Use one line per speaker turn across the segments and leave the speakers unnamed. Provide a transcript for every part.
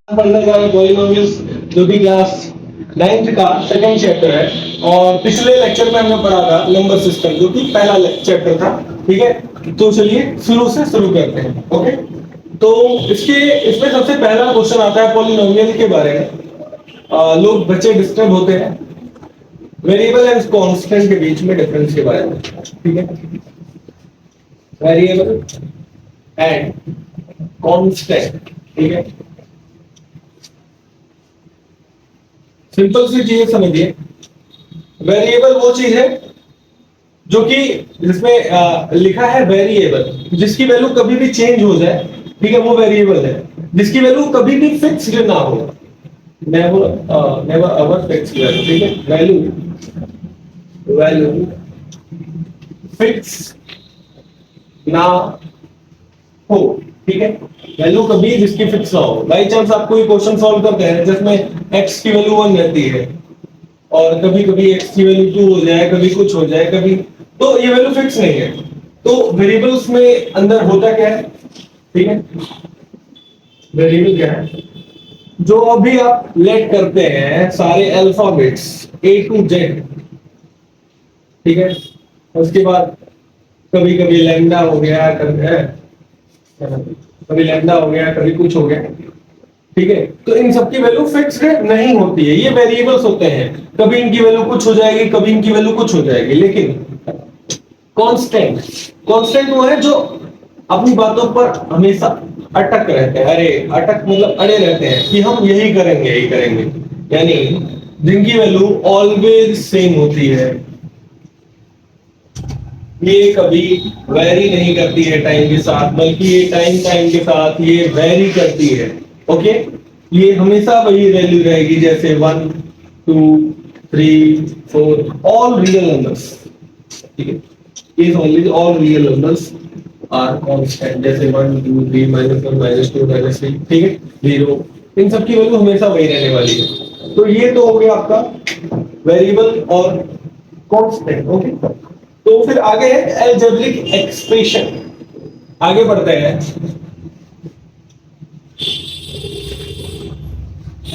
पढ़ने जा रहे पॉलिनोमियल्स, जो कि क्लास 9th का सेकंड चैप्टर है। और पिछले लेक्चर में हमने पढ़ा था नंबर सिस्टम, जो कि पहला चैप्टर था। ठीक है, तो चलिए शुरू से शुरू करते हैं। ओके, तो इसमें सबसे पहला क्वेश्चन आता है पॉलिनोमियल के बारे में। लोग बच्चे डिस्टर्ब होते हैं वेरिएबल एंड कांस्टेंट के बीच में डिफरेंस के बारे में। ठीक है, वेरिएबल एंड कांस्टेंट। ठीक है, सिंपल सी चीज समझिए। वेरिएबल वो चीज है जो कि जिसमें लिखा है वेरिएबल, जिसकी वैल्यू कभी भी चेंज हो जाए। ठीक है, वो वेरिएबल है। जिसकी वैल्यू कभी भी फिक्स्ड ना हो, never never ever fixed value. ठीक है, वैल्यू वैल्यू फिक्स ना हो। ठीक है, वैल्यू कभी जिसकी फिक्स ना हो। बाई चांस आप कोई क्वेश्चन सॉल्व करते हैं जिसमें एक्स की वैल्यू 1 रहती है और कभी कभी एक्स की वैल्यू 2 हो जाए, कभी कुछ हो जाए, कभी, तो ये वैल्यू फिक्स नहीं है। तो वेरिएबल्स में अंदर होता क्या है? ठीक है, वेरिएबल क्या है? जो अभी आप लेट करते हैं सारे अल्फाबेट्स ए टू जेड। ठीक है, उसके बाद कभी कभी लैम्डा हो गया, कभी लैम्डा हो गया, कभी कुछ हो गया। ठीक है, तो इन सबकी वैल्यू फिक्स्ड नहीं होती है, ये वेरिएबल्स होते हैं। कभी इनकी वैल्यू कुछ हो जाएगी, कभी इनकी वैल्यू कुछ हो जाएगी। लेकिन कांस्टेंट, कांस्टेंट वो है जो अपनी बातों पर हमेशा अटक रहते हैं। अरे अटक मतलब अड़े रहते हैं कि हम यही करेंगे, यही करेंगे। यानी जिनकी वैल्यू ऑलवेज सेम होती है, ये कभी वैरी नहीं करती है टाइम के साथ, बल्कि ये टाइम टाइम के साथ ये वैरी करती है। ओके, ये हमेशा वही वैल्यू रहेगी, जैसे 1 2 3 4 ऑल रियल नंबर्स। ठीक है, is only all real numbers are constant, जैसे 1 2 3 -1 -2 -3। ठीक है, 0, इन सब की वैल्यू हमेशा वही रहने वाली है। तो ये तो हो गया आपका वेरिएबल और कांस्टेंट। ओके, तो फिर आगे है अलजेब्रिक एक्सप्रेशन। आगे बढ़ते हैं।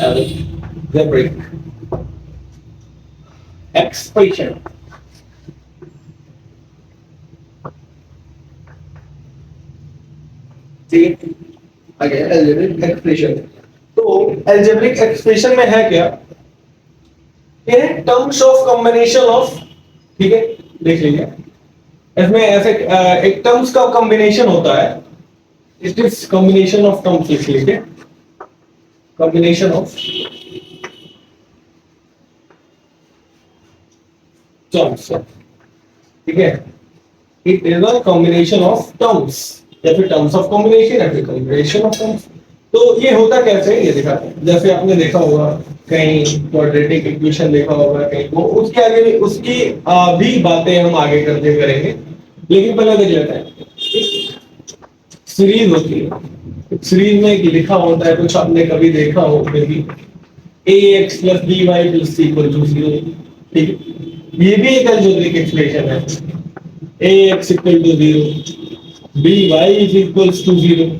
Algebraic expression. ठीक है, आगे अलजेब्रिक एक्सप्रेशन। तो अलजेब्रिक एक्सप्रेशन में है क्या? ये टर्म्स ऑफ कॉम्बिनेशन ऑफ। ठीक है, देख लीजिए। इसमें ऐसे एक टर्म्स का कॉम्बिनेशन होता है। It is combination of terms लिख लीजिए, कॉम्बिनेशन ऑफ टर्म्स। ठीक है, it is a combination of terms, या फिर टर्म्स ऑफ कॉम्बिनेशन, या फिर कॉम्बिनेशन ऑफ टर्म्स। तो ये होता कैसे है ये दिखा, जैसे आपने देखा होगा कहीं क्वाड्रेटिक इक्वेशन देखा होगा कहीं, वो उसके आगे भी उसकी भी बातें हम आगे करते करेंगे। लेकिन पहले देख लेते हैं। सीरीज होती है, सीरीज में लिखा होता है कुछ, आपने कभी देखा हो कभी, ax plus by plus c equal to 0। ठीक है, ये भी एक अलजेब्रिक एक्सप्रेशन है। ax equal to 0, by is equals to 0,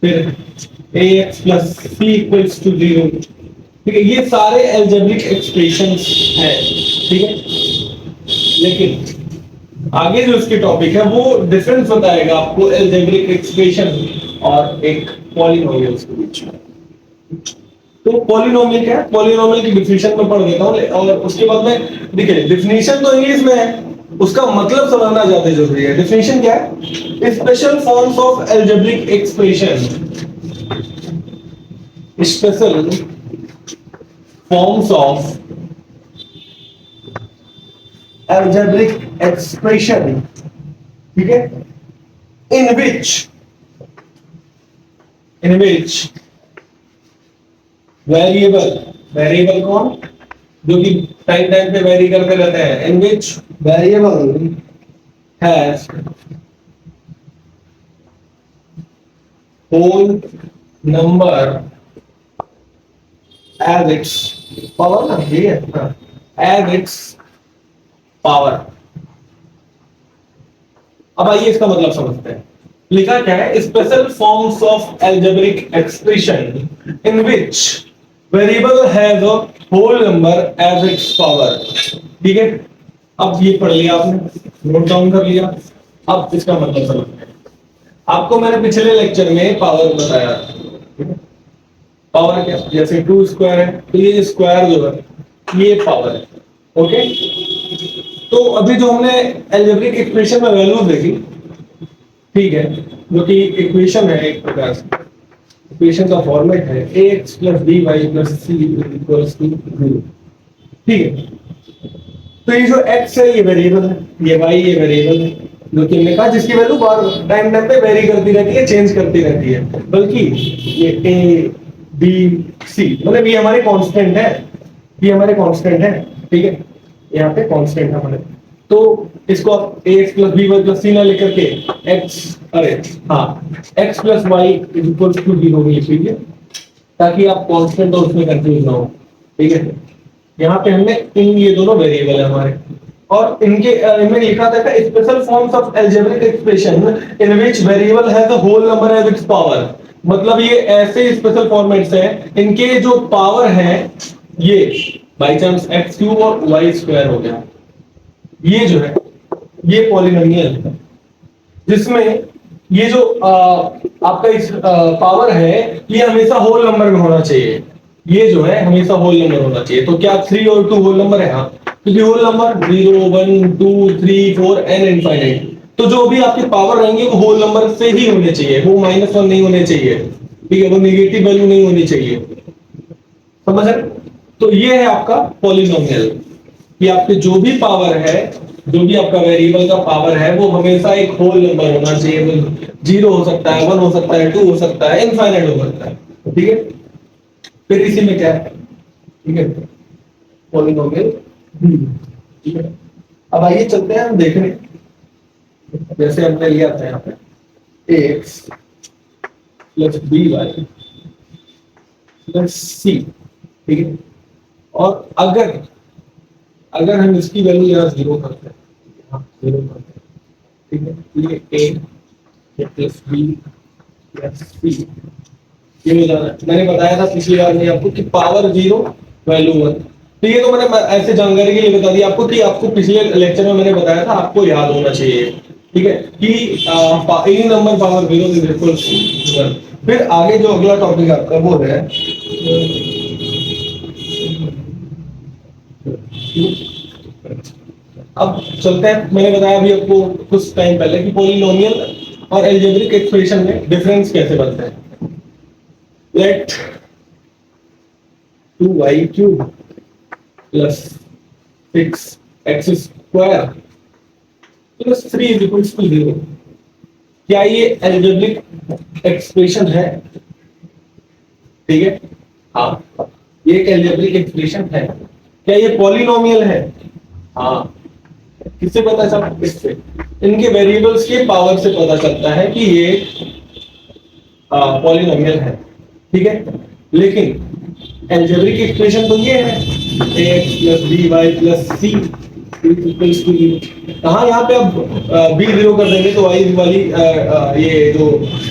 फिर ax plus c equals to 0। ठीक है, ये सारे अलजेब्रिक एक्सप्रेशंस हैं। ठीक है, लेकिन आगे जो इसके टॉपिक है वो डिफरेंस बताएगा आपको अलजेब्रिक एक्सप्रेशन और एक पॉलिनोमियल्स के बीच में। तो पॉलिनोमियल क्या है? पॉलिनोमियल की डिफिनेशन में पढ़ देता हूं, और उसके बाद में देखिए डिफिनेशन तो इंग्लिश में है, उसका मतलब समझना ज्यादा जरूरी है। डिफिनेशन क्या है? Special forms of algebraic expression, special forms of algebraic expression. ठीक है, इन विच वेरिएबल, वेरिएबल कौन? जो कि टाइम टाइम पे वेरी करते रहते हैं। In which variable has whole number as its power, ना ये एज इट्स पावर। अब आइए इसका मतलब समझते हैं। लिखा क्या है, special forms of algebraic expression in which variable has a whole number as its power. ठीक है, अब ये पढ़ लिया आपने, नोट डाउन कर लिया। अब इसका मतलब समझते हैं। आपको मैंने पिछले लेक्चर में पावर बताया, पावर क्या, जैसे 2 स्क्वायर है तो ये स्क्वायर जो है ये पावर है। ओके, तो अभी जो हमने एल्जेब्रिक एक्सप्रेशन में वैल्यूज देखी, ठीक है, जो कि इक्वेशन है एक प्रकार से, इक्वेशन का फॉर्मेट है ax + by + c = 0। ठीक है, तो ये जो x है ये वेरिएबल है, ये y ये वेरिएबल है, जो कि हमने कहा जिसकी वैल्यू बार टाइम टाइम पे वेरी करती रहती है, चेंज करती रहती है। बल्कि ये a b c मतलब ये हमारे कांस्टेंट है, ये हमारे कांस्टेंट है। ठीक है, यहाँ पे कांस्टेंट है हमारे, तो इसको आप ax + by + c ना लेकर के x, अरे हाँ, x + y = 0 लिख लीजिए, ताकि आप कांस्टेंट और उसमें कंफ्यूज ना हो। ठीक है, यहाँ पे हमने इन ये दोनों वेरिएबल है हमारे, और इनके इनमें लिखा था special forms of algebraic expression in which variable has a whole number as its power. मतलब ये ऐसे स्पेशल फॉर्मेट्स हैं, इनके जो पावर है ये बाय चांस x³ और y² हो गया, ये जो है ये पॉलिनोमियल है, जिसमें ये जो आपका इस पावर है ये हमेशा होल नंबर में होना चाहिए। ये जो है हमेशा होल नंबर होना चाहिए। तो क्या 3 और 2 होल नंबर है? हाँ, क्योंकि होल नंबर 0 1 2 3 4 एन इनफाइनाइट, तो जो भी आपके पावर रहेंगे वो होल नंबर से ही होने चाहिए, वो -1 नहीं होने चाहिए। ठीक है, वो नेगेटिव वैल्यू नहीं होनी चाहिए। समझ रहे? तो ये है आपका पॉलिनोमियल, कि आपके जो भी पावर है, जो भी आपका वेरिएबल का पावर है वो हमेशा एक होल नंबर होना चाहिए। वो 0 हो सकता है, 1 हो सकता है, 2 हो सकता है, इनफाइनाइट हो सकता है। ठीक है, फिर इसी में क्या है, ठीक है, पॉलिनोमियल। ठीक है, अब आइए चलते हैं हम देखने, जैसे हमने लिया था यहाँ पे ax + by + c। ठीक है, और अगर अगर हम इसकी वैल्यू यहाँ 0 करते हैं, यहाँ 0 करते हैं, ठीक है, ये a + b + c ये हो जाना है। मैंने बताया था पिछली बार में आपको कि पावर 0 वैल्यू 1, तो ये तो मैंने ऐसे जानकारी के लिए बता दिया आपको, कि आपको पिछले लेक्चर में मैंने बताया था, आपको याद होना चाहिए। ठीक है, कि इन नंबर पावर 0 = 1। फिर आगे जो अगला टॉपिक आपका वो है अब चलते हैं। मैंने बताया अभी आपको कुछ टाइम पहले कि पॉलिनोमियल और एल्जेब्रिक एक्सप्रेशन में डिफरेंस कैसे बनता है। Late 2y³ + 6x² + 3 = 0। क्या ये एल्जेब्रिक एक्सप्रेशन है? ठीक है, हाँ, ये एक एल्जेब्रिक एक्सप्रेशन है। क्या ये पॉलिनोमियल है? हाँ। किससे पता चला? इससे, इनके वेरिएबल्स के पावर से पता चलता है कि ये पॉलिनोमियल है। ठीक है, लेकिन एल्जेब्रिक एक्सप्रेशन तो ये है ax + by + c = 0। कहाँ यहाँ पे अब b 0 कर देंगे तो y वाली ये जो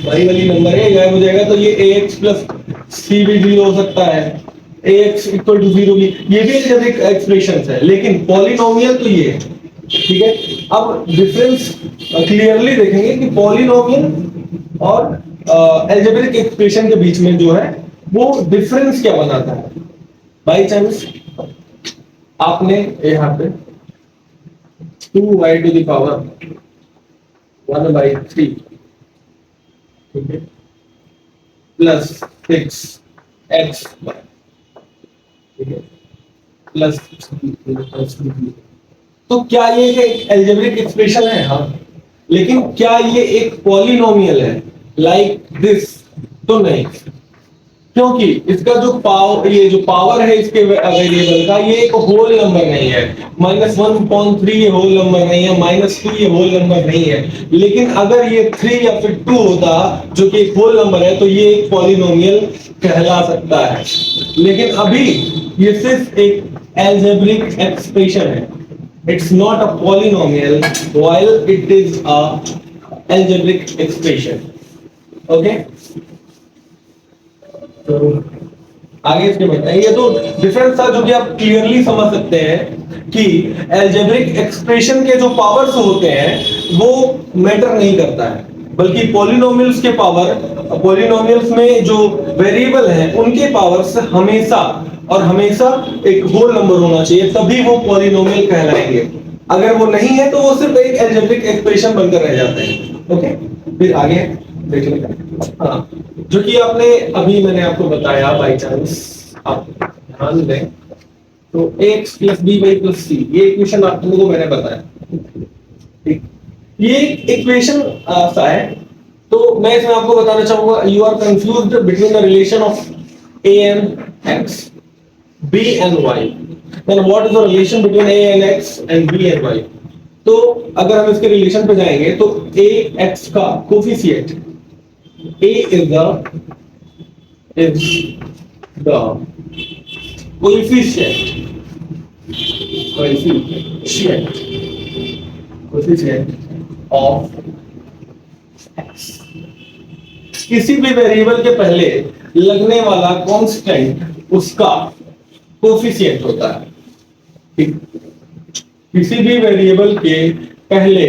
y वाली नंबर है गायब हो जाएगा, तो ये ax + c भी 0 हो सकता है, ax = 0 भी, ये भी एल्जेब्रिक एक्सप्रेशंस है, लेकिन पॉलिनोमियल तो ये है। ठीक है, अब डिफरेंस क्लियरली देखेंगे कि पॉलिनोमियल और एल्जेब्रिक एक्सप्रेशन के बीच में जो है वो डिफरेंस क्या बनाता है। बाय चांस आपने यहाँ पे 2y⁻³ = 1/3, ठीक है, + 6x, ठीक है, +, तो क्या ये एक एल्जेब्रिक एक्सप्रेशन है? हाँ, लेकिन क्या ये एक पॉलिनोमियल है लाइक दिस? तो नहीं, क्योंकि इसका जो ये जो पावर है इसके वेरिएबल का, ये एक होल नंबर नहीं है। -1/3 ये होल नंबर नहीं है, -2 ये होल नंबर नहीं है। लेकिन अगर ये 3 या फिर 2 होता जो कि एक होल नंबर है, तो ये एक पॉलिनोमियल कहला सकता है। लेकिन अभी ये सिर्फ एक एल्जेब्रिक एक्सप्रेशन है, it's not a polynomial while it is a algebraic expression. Okay, तो आगे इसके बताइए। ये तो डिफरेंस था जो कि आप क्लियरली समझ सकते हैं कि अलजेब्रिक एक्सप्रेशन के जो पावर्स होते हैं वो मैटर नहीं करता है, बल्कि पॉलिनोमियल्स के पावर, पॉलिनोमियल्स में जो वेरिएबल हैं उनके पावर्स हमेशा और हमेशा एक होल नंबर होना चाहिए, तभी वो पॉलिनोमियल कहलाएंगे। अगर वो नहीं है तो वो सिर्फ एक अलजेब्रिक एक्सप्रेशन बनकर रह जाते हैं। ओके, फिर आगे देख लेते हैं। हाँ, जो कि आपने अभी मैंने आपको बताया बाय चांस, आप ध्यान दें तो ax plus B Y plus C, ये इक्वेशन आप लोगों को मैंने बताया, ठीक। ये इक्वेशन सा है, तो मैं इसमें आपको बताना चाहूंगा, you are confused between the relation of a and x, b and y, then what is the relation between a and x and b and y? तो अगर हम इसके रिलेशन पे जाएंगे तो a x का coefficient, a is the coefficient of x, किसी भी वेरिएबल के पहले लगने वाला कांस्टेंट उसका कोफिशिएंट होता है, ठीक। किसी भी वेरिएबल के पहले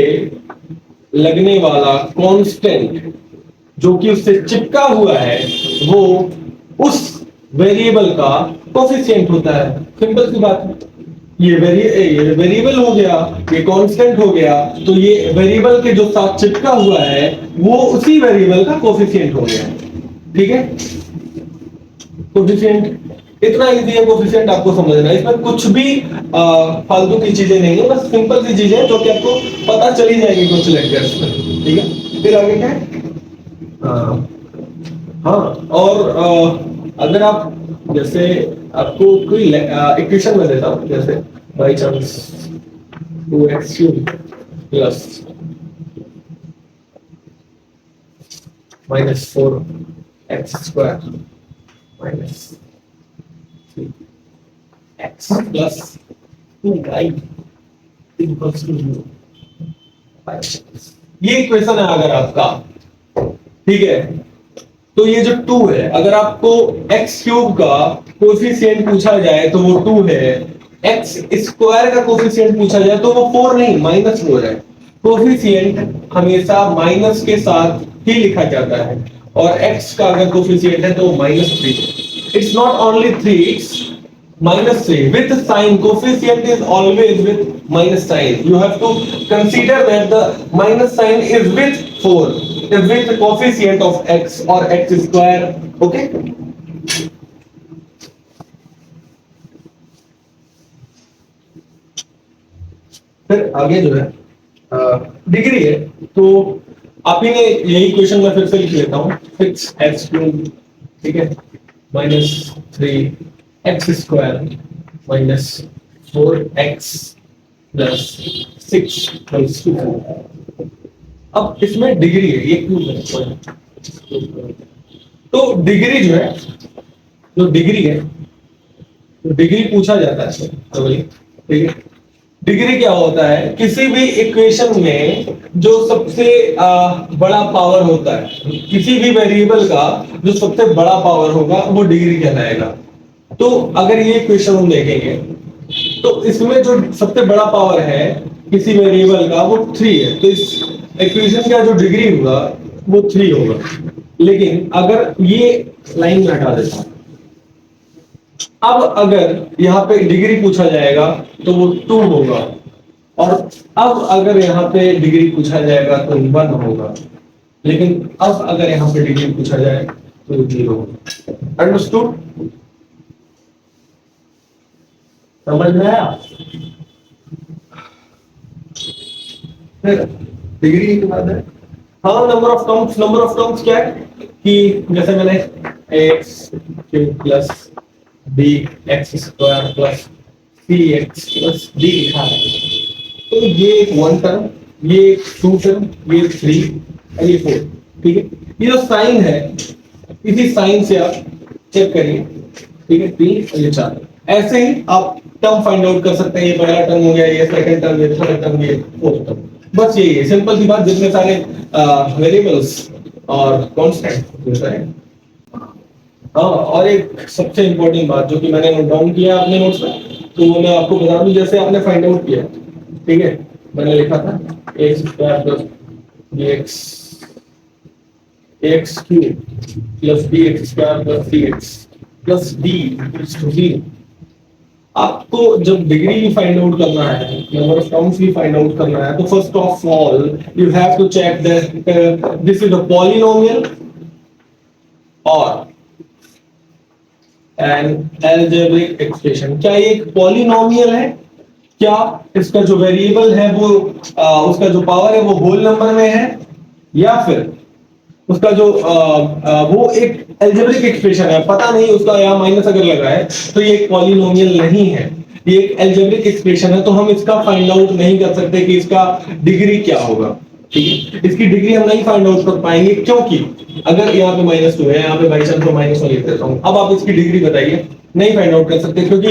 लगने वाला कांस्टेंट जो कि उससे चिपका हुआ है वो उस वेरिएबल का कोफिशिएंट होता है। सिंपल सी बात है। ये वेरिएबल हो गया, ये कांस्टेंट हो गया, तो ये वेरिएबल के जो साथ चिपका हुआ है वो उसी वेरिएबल का कोफिशिएंट हो गया, ठीक है। कोफिशिएंट इतना इजी है, कोफिशिएंट आपको समझना है, इसमें कुछ भी फालतू की चीजें नहीं है, बस सिंपल सी चीजें हैं जो कि आपको पता चली जाएगी कुछ लेक्चर्स में, ठीक है। फिर आगे क्या है? हाँ, और अगर आप जैसे आपको कोई इक्वेशन में देता हूं, जैसे by chance 2x³ plus -4x² minus 3x plus 2y equals to 0, ये इक्वेशन है अगर आपका, ठीक है। तो ये जो 2 है, अगर आपको x³ का कोफिशिएंट पूछा जाए तो वो 2 है, x² का कोफिशिएंट पूछा जाए तो वो 4 नहीं -4 है। कोफिशिएंट हमेशा माइनस के साथ ही लिखा जाता है, और x का अगर कोफिशिएंट है तो -3। It's not only 3, it's -3 with sign. Coefficient is always with minus sign. You have to consider that the minus sign is with 4, is with the coefficient of x or x². Okay. फिर आगे जो है degree है, तो आप ही ने यही question में फिर से लिख लेता हूँ, 6x³, ठीक है, -3x² माइनस 4x प्लस 6/4। अब इसमें डिग्री है, ये क्यों है? तो डिग्री जो है, जो डिग्री है, तो डिग्री पूछा जाता है, ठीक है। डिग्री क्या होता है? किसी भी इक्वेशन में जो सबसे बड़ा पावर होता है, किसी भी वेरिएबल का जो सबसे बड़ा पावर होगा वो डिग्री कहलाएगा। तो अगर ये इक्वेशन हम देखेंगे तो इसमें जो सबसे बड़ा पावर है किसी वेरिएबल का वो 3 है, तो इस इक्वेशन का जो डिग्री होगा वो 3 होगा। लेकिन अगर ये लाइन में हटा देता हूं, अब अगर यहाँ पे डिग्री पूछा जाएगा तो वो 2 होगा, और अब अगर यहाँ पे डिग्री पूछा जाएगा तो 1 होगा, लेकिन अब अगर यहाँ पे डिग्री पूछा जाए तो 0 होगा। अंडरस्टूड? समझ में आया? फिर डिग्री के बाद है हाँ number of terms. Number of terms क्या है कि जैसे मैंने x³ plus bx² plus cx+ d लिखा है, तो ये एक 1 टर्म, ये एक 2 टर्म, ये 3 और ये 4, ठीक है। ये जो साइन है, इसी साइन से आप चेक करिए, ठीक है, 3 और ये 4। ऐसे ही आप टर्म फाइंड आउट कर सकते हैं, ये पहला टर्म हो गया, ये सेकंड टर्म, ये थर्ड टर्म, ये फोर्थ टर्म। बस यही है, सिंपल सी बात। जितने सारे वेरिएबल्स और कांस्टेंट है। हाँ, और एक सबसे इंपॉर्टेंट बात जो कि मैंने नोट डाउन किया अपने नोट्स में, तो वो मैं आपको बता दूं। जैसे आपने फाइंड आउट किया, ठीक है, मैंने लिखा था X square plus B X X cube plus B X square plus C X plus D equals to 0। आपको जब डिग्री भी फाइंड आउट करना है, नंबर ऑफ टर्म्स भी फाइंड आउट करना है, तो first of all you have to check that this is a polynomial और एन अलजेब्रिक एक्सप्रेशन। क्या ये एक पॉलिनोमियल है? क्या इसका जो वेरिएबल है वो उसका जो पावर है वो होल नंबर में है, या फिर उसका जो वो एक अलजेब्रिक एक्सप्रेशन है, पता नहीं उसका यहाँ माइनस अगर लगा है तो ये एक पॉलिनोमियल नहीं है, ये एक अलजेब्रिक एक्सप्रेशन है। तो हम इसका फाइंड आउट नहीं कर सकते कि इसका डिग्री क्या होगा, ठीक है। इसकी डिग्री हम नहीं फाइंड आउट कर पाएंगे, क्योंकि अगर यहाँ पे -2 है, यहाँ पे बाई चांस -1 लिख देता हूँ, अब आप इसकी डिग्री बताइए, नहीं फाइंड आउट कर सकते, क्योंकि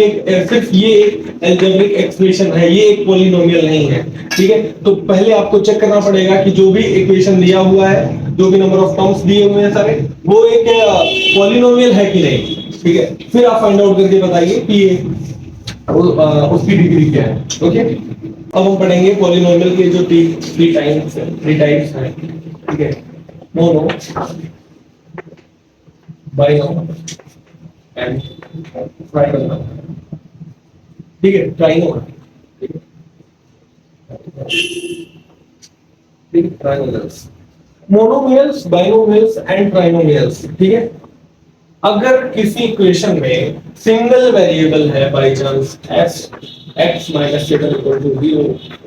सिर्फ ये एक अलजेब्रिक एक्सप्रेशन है, ये एक पॉलिनोमियल नहीं है, ठीक है। तो पहले आपको चेक करना पड़ेगा कि जो भी इक्वेशन दिया हुआ है, जो भी नंबर ऑफ टर्म्स दिए हुए हैं सारे, वो एक पॉलिनोमियल है कि नहीं, ठीक है। फिर आप फाइंड आउट करके बताइए कि ये उसकी डिग्री क्या है, ओके। अब हम पढ़ेंगे पॉलिनोमियल के जो थ्री टाइप्स हैं, ठीक है। मोनो, बाइनोमियल एंड ट्राइनोमियल, ठीक है। ट्राइनोमियल, ठीक है, trinomials, monomials, binomials and trinomials, ठीक है। अगर किसी इक्वेशन में सिंगल वेरिएबल है, by chance x minus 7 equal to 0,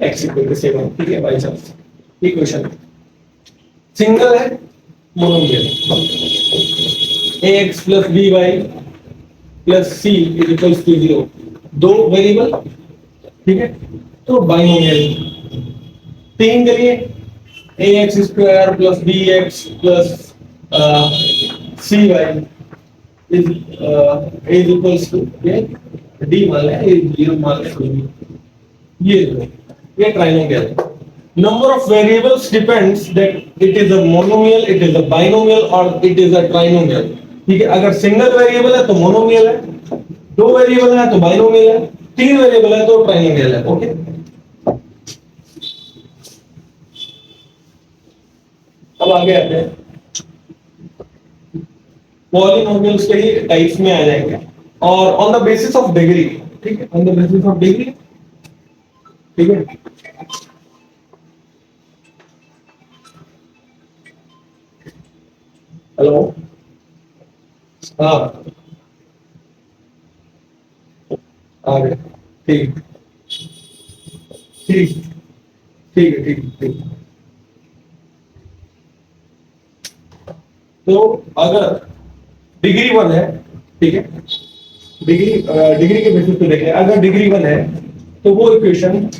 x equal to 7, ठीक है, बाई चांस इक्वेशन सिंगल है, monomial, ax plus by plus c is equals to 0, दो वेरिएबल, ठीक है। तो बाइनोमियल, तीन करिए, ax square plus bx plus cy is equals to d मान लें, 0 मान लें, ये trinomial. Number of variables depends that it is a monomial, it is a binomial or it is a trinomial, ठीक है। अगर सिंगल वेरिएबल है तो मोनोमियल है, दो वेरिएबल है तो बाइनोमियल है, तीन वेरिएबल है तो ट्राइनोमियल है, ओके। अब आगे आते हैं, पॉलिनोमियल्स के ही टाइप्स में आ जाएंगे, और on the basis of degree, ठीक है, on the basis of degree, ठीक है। हेलो, हाँ, आ गए, ठीक ठीक ठीक है, ठीक। तो अगर डिग्री 1 है, ठीक है, डिग्री के बेसिस पे देखें, अगर डिग्री 1 है तो वो इक्वेशन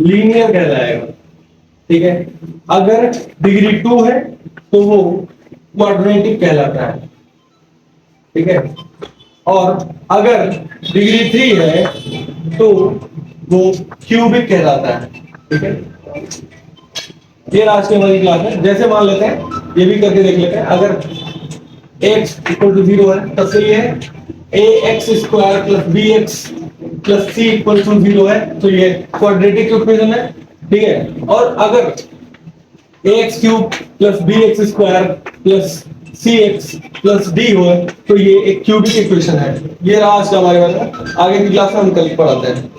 लीनियर कहलाएगा, ठीक है। अगर डिग्री 2 है तो वो क्वाड्रेटिक कहलाता है, ठीक है। और अगर डिग्री 3 है तो वो क्यूबिक कहलाता है, ठीक है। ये आज की हमारी क्लास है। जैसे मान लेते हैं, ये भी करके देख लेते हैं, अगर x इक्वल टू 0 है तब से ये ax square plus bx plus c equal to 0 है, तो ये क्वाड्रेटिक इक्वेशन है, ठीक है। और अगर ax cube plus bx square plus cx plus d हो तो ये एक क्यूबिक इक्वेशन है। ये आज का हमारे वाला, आगे की क्लास में हम कल पढ़ाते हैं।